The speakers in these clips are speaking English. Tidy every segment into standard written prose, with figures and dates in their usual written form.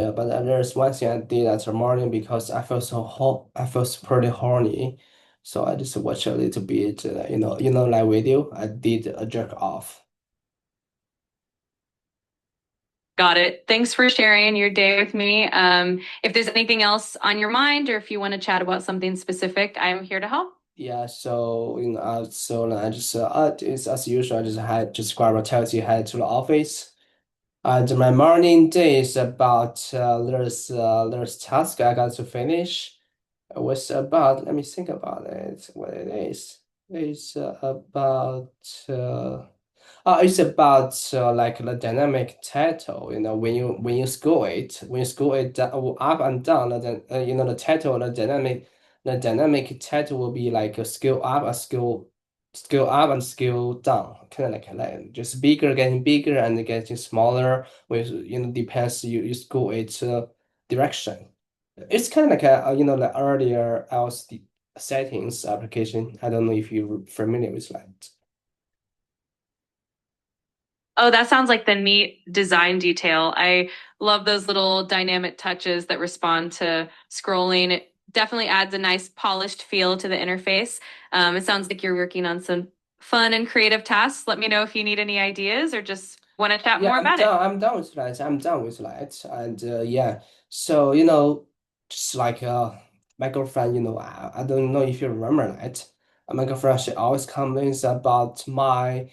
Yeah, but there's one thing I did at the morning because I felt so hot. I felt pretty horny, so I just watched a little bit. Like video. I did a jerk off. Got it. Thanks for sharing your day with me. If there's anything else on your mind or if you want to chat about something specific, I'm here to help. Yeah, so I just it's as usual. I just grab a taxi, head to the office. And my morning day is about there's task I got to finish. It was about, let me think about it. What it is? It's about it's about like the dynamic title. When you scroll it down, up and down, then the title, the dynamic title will be like a scale up, scale up and scale down, kind of like just bigger, getting bigger and getting smaller. With depends you scroll it direction. It's kind of like the earlier iOS settings application. I don't know if you're familiar with that. Oh, that sounds like the neat design detail. I love those little dynamic touches that respond to scrolling. It definitely adds a nice polished feel to the interface. It sounds like you're working on some fun and creative tasks. Let me know if you need any ideas or just want to chat Yeah, more I'm about it. done. I'm done with that. I'm done with that. And yeah, so just like my girlfriend, I don't know if you remember that. My girlfriend, she always complains about my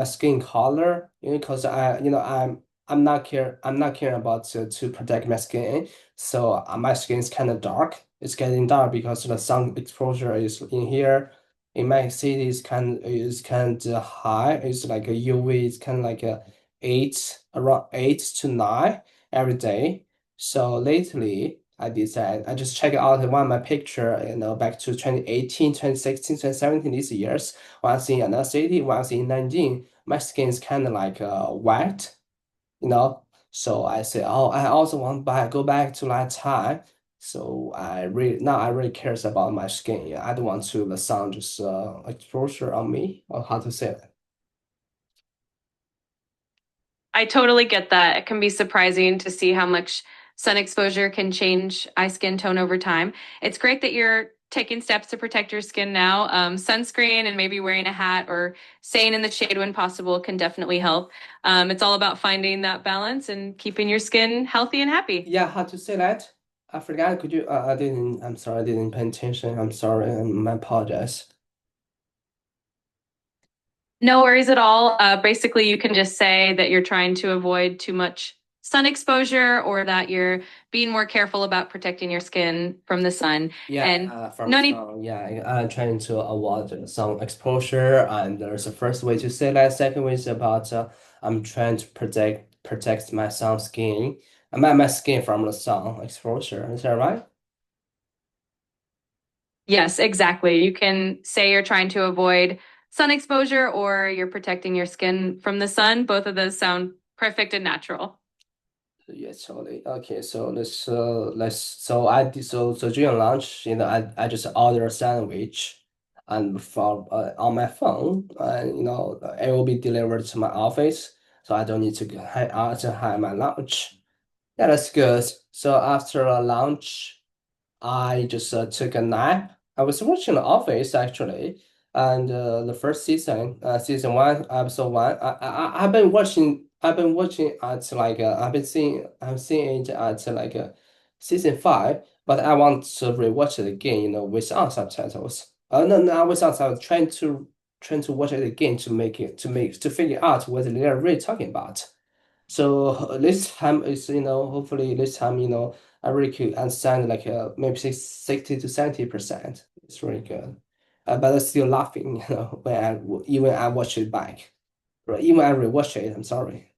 skin color, because I'm not caring about to protect my skin. So my skin is kind of dark. It's getting dark because the sun exposure is in here. In my city is kind of high. It's like a UV. It's kind of like a around 8 to 9 every day. So lately, I decided I just check out one of my picture, back to 2018, 2016, 2017, these years. When I was in another city, when I was in Nanjing, my skin is kind of like white, you know. So I say, oh, I also want to go back to that time. So I really cares about my skin. Yeah, I don't want to the sun just exposure on me, or how to say it. I totally get that. It can be surprising to see how much sun exposure can change eye skin tone over time. It's great that you're taking steps to protect your skin now. Sunscreen and maybe wearing a hat or staying in the shade when possible can definitely help. It's all about finding that balance and keeping your skin healthy and happy. Yeah, how to say that? I forgot. Could you? I didn't. I'm sorry. I didn't pay attention. I'm sorry. I apologize. No worries at all. Basically, you can just say that you're trying to avoid too much sun exposure or that you're being more careful about protecting your skin from the sun. Yeah, And from no need. sun. Yeah, I'm trying to avoid sun exposure, and there's a first way to say that. Second way is about I'm trying to protect my sun skin, my skin from the sun exposure. Is that right? Yes, exactly. You can say you're trying to avoid sun exposure or you're protecting your skin from the sun. Both of those sound perfect and natural. Yes, totally. Okay, so let's so I did so during lunch, I just order a sandwich and from on my phone, and it will be delivered to my office, so I don't need to head out to have my lunch. Yeah, that's good. So after a lunch, I just took a nap. I was watching The Office actually, and the first season, season one, episode one. I've been watching. I've been watching at like I'm seeing it at like season five, but I want to rewatch it again. Without subtitles. No, no, without subtitles. Trying to watch it again to figure out what they're really talking about. So this time is, hopefully this time, I really could understand like maybe 60 to 70%. It's really good. But I'm still laughing, even I watch it back. Right? Even I rewatch it, I'm sorry.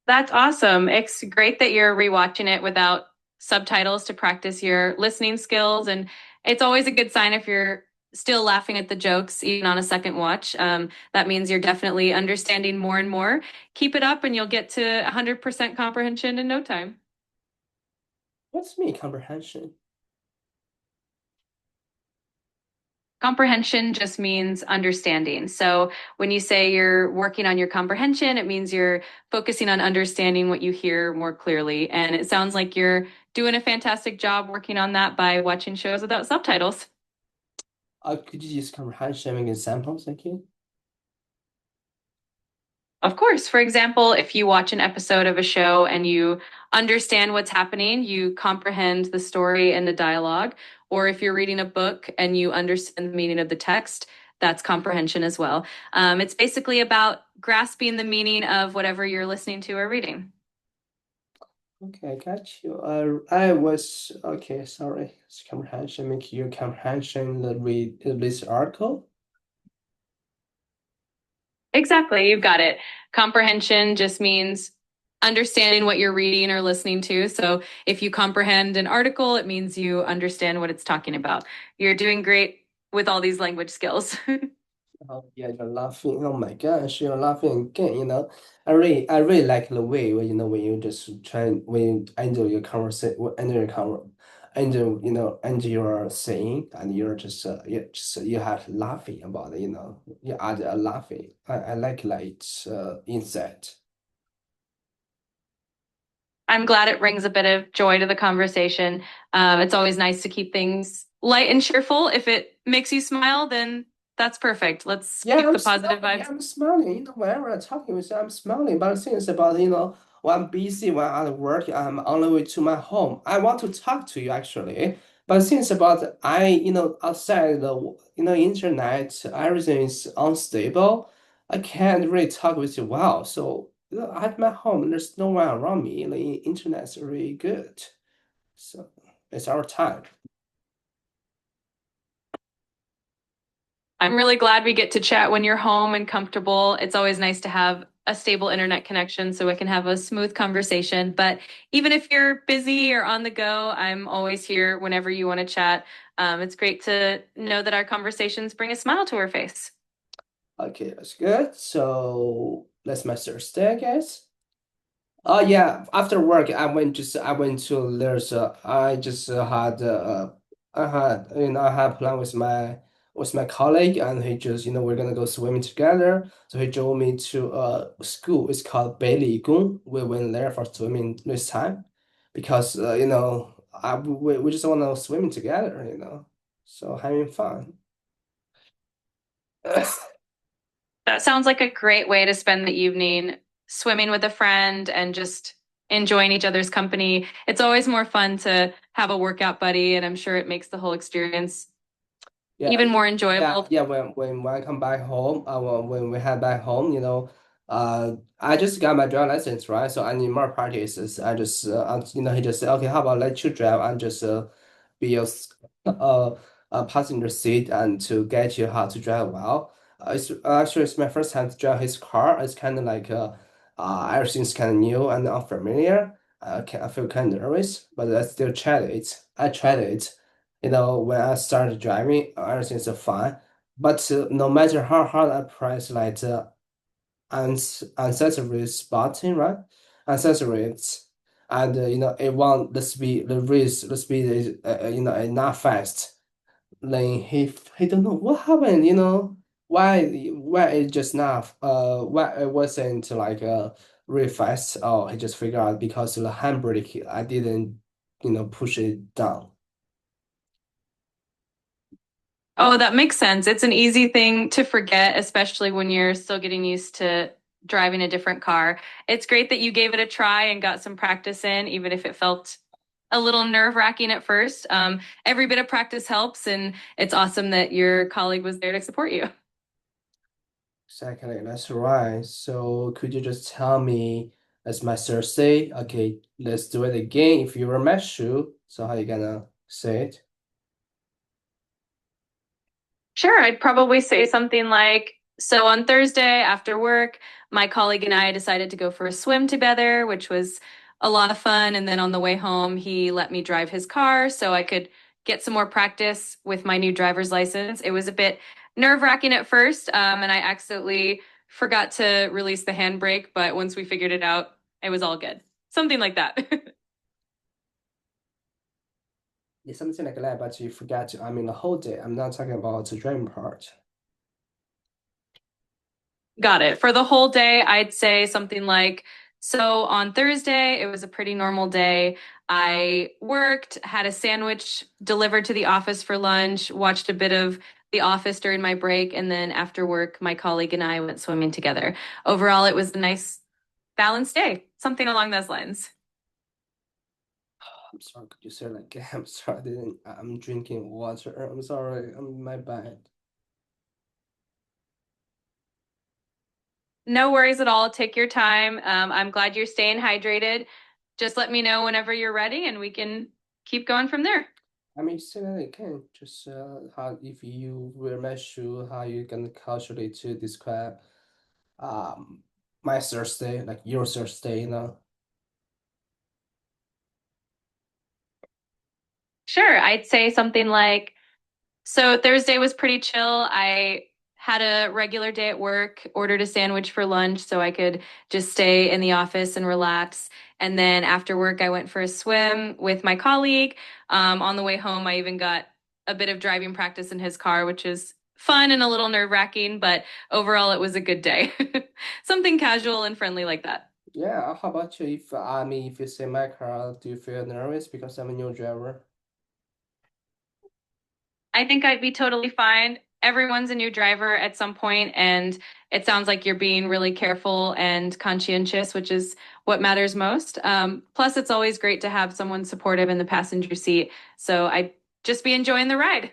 That's awesome. It's great that you're rewatching it without subtitles to practice your listening skills. And it's always a good sign if you're still laughing at the jokes, even on a second watch. That means you're definitely understanding more and more. Keep it up, and you'll get to 100% comprehension in no time. What's me comprehension? Comprehension just means understanding. So when you say you're working on your comprehension, it means you're focusing on understanding what you hear more clearly. And it sounds like you're doing a fantastic job working on that by watching shows without subtitles. Could you use comprehension make examples? Thank you. Of course. For example, if you watch an episode of a show and you understand what's happening, you comprehend the story and the dialogue. Or if you're reading a book and you understand the meaning of the text, that's comprehension as well. It's basically about grasping the meaning of whatever you're listening to or reading. Okay, I got you. I was okay. Sorry, it's comprehension. Make your comprehension the read this article. Exactly, you've got it. Comprehension just means understanding what you're reading or listening to. So if you comprehend an article, it means you understand what it's talking about. You're doing great with all these language skills. Oh yeah, you're laughing. Oh my gosh, you're laughing again. I really like the way when you just try when you enter your conversation, enter your conver enter enter your saying, and you're just you have laughing about it. You add a laughing. I like it's insight. I'm glad it brings a bit of joy to the conversation. It's always nice to keep things light and cheerful. If it makes you smile, then that's perfect. Let's Yeah, keep I'm the positive smiling. vibes. I'm smiling. Whenever I'm talking with you, I'm smiling. But the thing is about, when I'm busy, when I'm at work, I'm on the way to my home. I want to talk to you actually. But since about outside internet, everything is unstable. I can't really talk with you well. So, at my home, there's no one around me. The internet's really good. So it's our time. I'm really glad we get to chat when you're home and comfortable. It's always nice to have a stable internet connection so we can have a smooth conversation. But even if you're busy or on the go, I'm always here whenever you want to chat. It's great to know that our conversations bring a smile to our face. Okay, that's good. So that's my Thursday, I guess. Oh yeah, after work I went to there's I just had I had plan with my colleague, and he just we're gonna go swimming together. So he drove me to a school. It's called Beili Gong. We went there for swimming this time because we just wanna swimming together. So having fun. That sounds like a great way to spend the evening swimming with a friend and just enjoying each other's company. It's always more fun to have a workout buddy, and I'm sure it makes the whole experience Yeah, even more yeah, enjoyable. yeah. When I come back home, when we head back home, I just got my driver license, right? So I need more practices. He just said, okay, how about let you drive and just be a passenger seat and to get you how to drive well. It's my first time to drive his car. It's kind of like everything's kind of new and unfamiliar. I feel kind of nervous, but I still tried it. I tried it. When I started driving, everything's fine. But no matter how hard I press like the accessories button, right? Accessories, and it want the speed is not fast. Then he don't know what happened. Why it just not why it wasn't like really fast. Oh, he just figured out because of the handbrake I didn't push it down. Oh, that makes sense. It's an easy thing to forget, especially when you're still getting used to driving a different car. It's great that you gave it a try and got some practice in, even if it felt a little nerve-wracking at first. Every bit of practice helps, and it's awesome that your colleague was there to support you. Exactly, that's right. So could you just tell me, as my Thursday? Okay, let's do it again. If you were my shoe, so how you gonna say it? Sure, I'd probably say something like, so on Thursday after work, my colleague and I decided to go for a swim together, which was a lot of fun. And then on the way home, he let me drive his car so I could get some more practice with my new driver's license. It was a bit nerve-wracking at first, and I accidentally forgot to release the handbrake, but once we figured it out, it was all good. Something like that. It's something like that, but you forgot to, I mean, the whole day. I'm not talking about the driving part. Got it. For the whole day, I'd say something like, so on Thursday, it was a pretty normal day. I worked, had a sandwich delivered to the office for lunch, watched a bit of The Office during my break, and then after work, my colleague and I went swimming together. Overall, it was a nice, balanced day, something along those lines. I'm sorry, could you say like, I'm sorry, I didn't, I'm drinking water. I'm sorry, my bad. No worries at all. Take your time. I'm glad you're staying hydrated. Just let me know whenever you're ready and we can keep going from there. I mean, say that again, just how if you wear my shoe, how you can culturally to describe um my Thursday, like your Thursday, you know? Sure, I'd say something like, so Thursday was pretty chill. I had a regular day at work, ordered a sandwich for lunch so I could just stay in the office and relax. And then after work, I went for a swim with my colleague. On the way home, I even got a bit of driving practice in his car, which is fun and a little nerve-wracking, but overall, it was a good day. Something casual and friendly like that. Yeah, how about you? If I mean, if you say my car, do you feel nervous because I'm a new driver? I think I'd be totally fine. Everyone's a new driver at some point, and it sounds like you're being really careful and conscientious, which is what matters most. Plus, it's always great to have someone supportive in the passenger seat. So I'd just be enjoying the ride.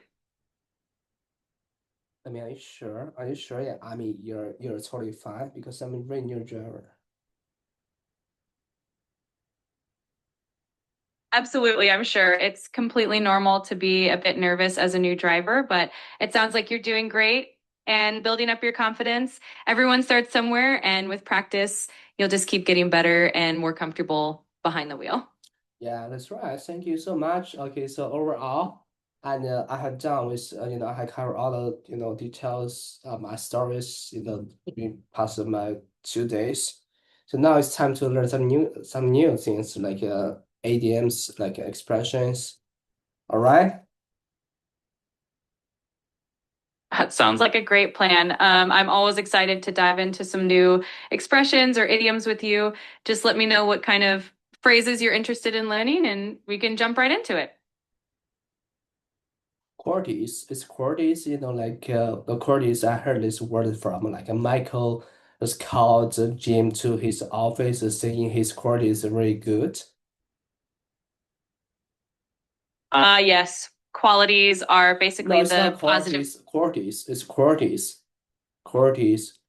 I mean, are you sure? Are you sure? Yeah, I mean, you're totally fine because I'm a very new driver. Absolutely, I'm sure. It's completely normal to be a bit nervous as a new driver, but it sounds like you're doing great and building up your confidence. Everyone starts somewhere, and with practice, you'll just keep getting better and more comfortable behind the wheel. Yeah, that's right. Thank you so much. Okay, so overall, and I have done with I have covered all the details of my stories in past of my 2 days. So now it's time to learn some new things like ADMs, like expressions. All right. That sounds like a great plan. I'm always excited to dive into some new expressions or idioms with you. Just let me know what kind of phrases you're interested in learning, and we can jump right into it. Quarties. It's quarties, like the quarties I heard this word from like Michael was called Jim to his office saying his quarties is very good. Yes, qualities are No, basically it's not the positive. quarties, quarties. It's quarties, quarties,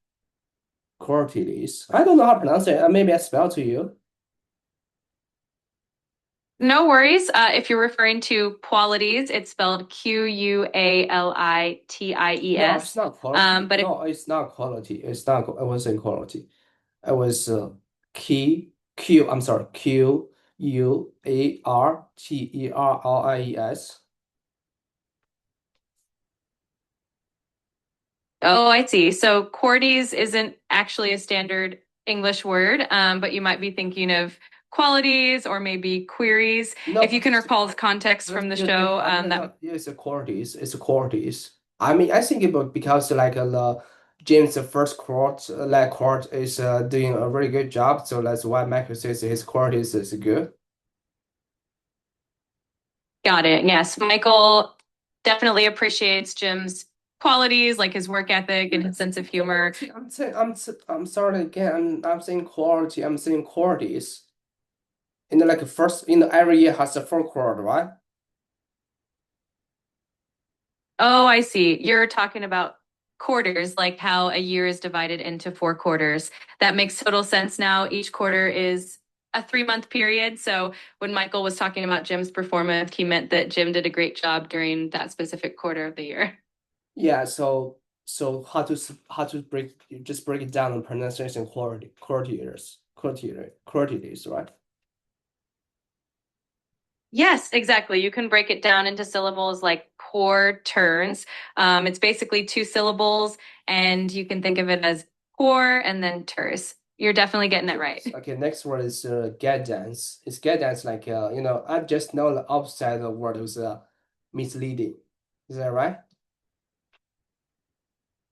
quartiles. I don't know how to pronounce it. Maybe I spell to you. No worries. If you're referring to qualities, it's spelled No, it's Qualities. not quality. But if No, it's not quality. It's not. I wasn't quality. It was key Q. I'm sorry. Quarteries. Oh, I see. So Quarties isn't actually a standard English word, but you might be thinking of qualities or maybe queries. If No, you can recall the context from the show, that yeah, it's a quarties. It's a quarties. I mean, I think it because like the James the first court, like court is doing a very good job, so that's why Michael says his quarties is good. got it. Yes, Michael definitely appreciates Jim's qualities like his work ethic and his sense of humor. Quality. I'm sorry again. I'm saying quality. I'm saying quarties. Like first every year has a four quarter, right? Oh, I see. You're talking about quarters, like how a year is divided into four quarters. That makes total sense now. Each quarter is a 3 month period. So when Michael was talking about Jim's performance, he meant that Jim did a great job during that specific quarter of the year. Yeah. So how to break it down on pronunciation quartiers, right? Yes, exactly. You can break it down into syllables like quarters. It's basically two syllables, and you can think of it as core and then ters. You're definitely getting it right. Okay, next word is get dance. Is get dance like I just know the opposite of word is misleading. Is that right?